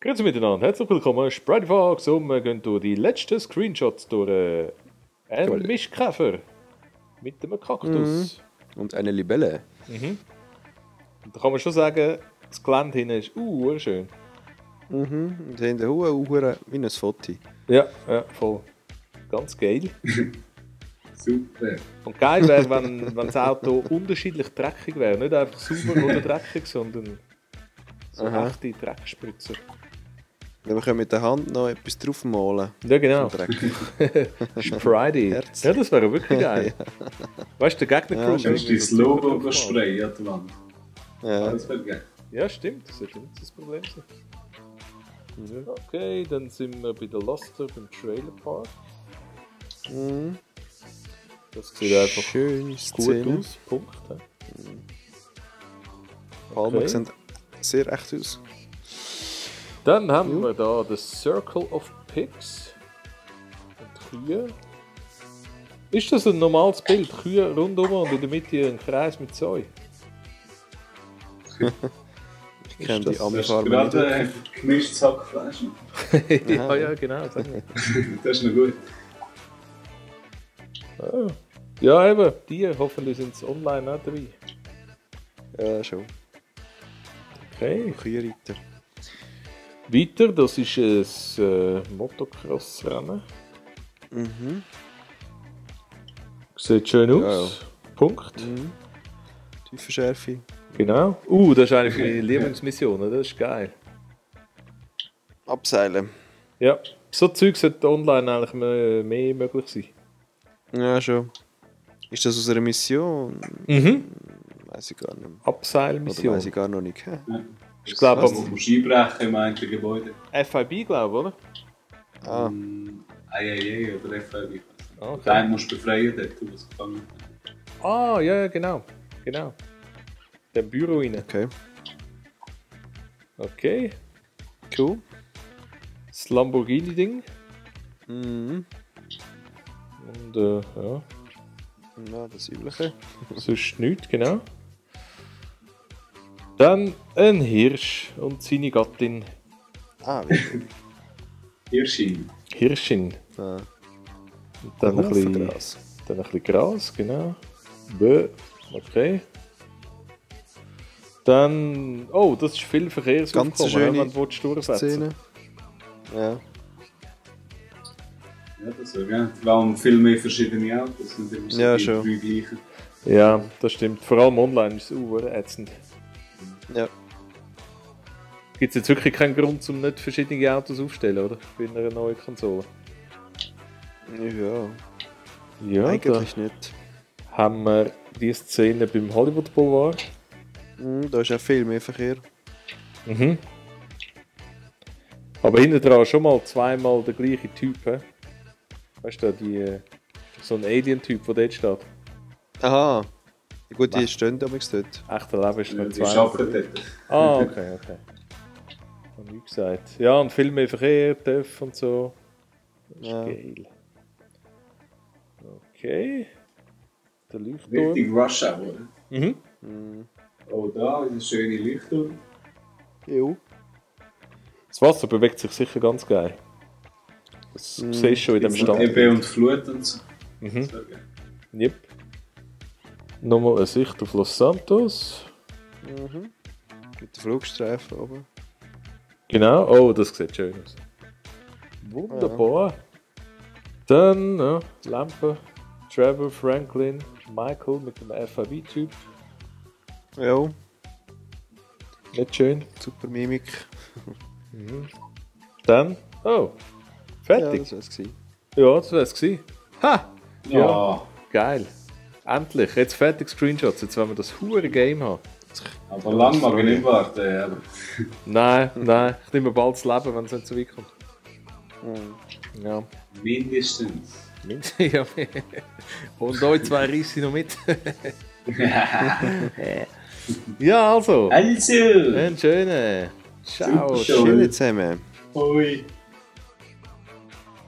Grüezi miteinander, herzlich willkommen, Sprite Fox und wir gehen durch die letzten Screenshots durch einen Mischkäfer mit einem Kaktus. Und eine Libelle. Und da kann man schon sagen, das Gelände hinten ist schön. Und hinten Huren wie ein Foto. Ja, voll. Ganz geil. Super. Und geil wäre, wenn das Auto unterschiedlich dreckig wäre. Nicht einfach sauber oder dreckig, sondern so echte Dreckspritzer. Ja, wir können mit der Hand noch etwas draufmalen. Ja, genau. Dreck. Friday. Herz. Ja, das wäre wirklich geil. Weißt du, der Gegner Du kannst dein Logo sprayen an der Wand. Ja. Das wäre geil. Ja, stimmt, das sollte nicht das Problem sein. Okay, dann sind wir bei der Loster beim Trailer Park. Das sieht einfach Schöne gut Szene. aus. Punkt. Ja. Palmen sehen sehr echt aus. Dann haben wir da The Circle of Pigs und Kühe. Ist das ein normales Bild? Kühe rundum und in der Mitte ein Kreis mit Säu? Ich kenne die Das ist Ami-Farbe gerade nicht. gemischtes Hackfleisch. ja, genau. Sag mir. Das ist noch gut. Ja, eben, die. Hoffentlich sind sie online auch dabei. Ja, schon. Okay. Kühenreiter. Weiter, das ist ein Motocross-Rennen. Sieht schön aus. Punkt. Tiefenschärfe. Genau. Das ist eine meiner Lieblingsmissionen, das ist geil. Abseilen. Ja, so Zeug sollte online eigentlich mehr möglich sein. Ja, schon. Ist das aus einer Mission? Weiß ich gar nicht mehr. Oder Abseilmission. weiß ich gar noch nicht. Hä? Ich glaube Du musst einbrechen im eigentlichen Gebäude. FIB, glaube ich, oder? Ei oder FIB. Okay. Den musst du befreien, dort du was gefangen hast. Ja, genau. Genau. Dem Büro rein. Okay. Okay. Cool. Das Lamborghini-Ding. Mhm. Und ja, Ja, das Übliche. sonst nichts, genau. Dann ein Hirsch und seine Gattin Wirklich. Hirschin. Hirschin. Ah. Und dann ein bisschen Gras. Dann ein bisschen Gras, genau. Bö. Okay. Dann. Oh, das ist viel Verkehrsaufkommen, Ganz schöne wenn du durchfetzen. Szene. Ja. Ja, das wäre geil. Vor allem viel mehr verschiedene Autos. Nicht immer so Ja, die schon. drei gleichen. Ja, das stimmt. Vor allem online ist es ätzend. Ja. Gibt es jetzt wirklich keinen Grund, um nicht verschiedene Autos aufzustellen, oder? Bei einer neuen Konsole. Ja. Ja, Eigentlich nicht. da haben wir die Szene beim Hollywood Boulevard. Da ist auch viel mehr Verkehr. Aber hinten dran schon mal zweimal der gleiche Typ. He? Weißt du, so ein Alien-Typ, der dort steht. Aha. Ja, gut, die stehen damals dort. Echter Leben ist noch Die zwei. arbeiten dort. Okay. Hab ich gesagt. Ja, und viel mehr Verkehr, TÜV und so. Das ist Ja. geil. Okay. Der Leuchtturm. Richtig Rush Hour. Mhm. Oh, da ist eine schöne Leuchtturm. Jo. Das Wasser bewegt sich sicher ganz geil. Das siehst du schon in dem Stand. Ebbe und Flut und so. Mhm. Das wäre geil. Yep. Nochmal eine Sicht auf Los Santos. Mit den Flugstreifen oben. Genau. Oh, das sieht schön aus. Wunderbar. Dann die Lampe. Trevor, Franklin, Michael mit dem FIB-Typ. Jo. Nicht schön. Super Mimik. Dann. Oh. Ja, Fertig. das wär's gewesen. Ja, das wär's gewesen. Ha! Ja. Geil. Endlich. Jetzt fertig Screenshots. Jetzt wollen wir das hure Game haben. Aber lang mag ich nicht warten. Aber Nein. Ich nehme bald das Leben, wenn es nicht so weit kommt. Ja. mindestens. Ja. Und euch zwei reissen noch mit. Ja, also. Also. Einen schönen. Ciao. Super. Schön zusammen. Hoi.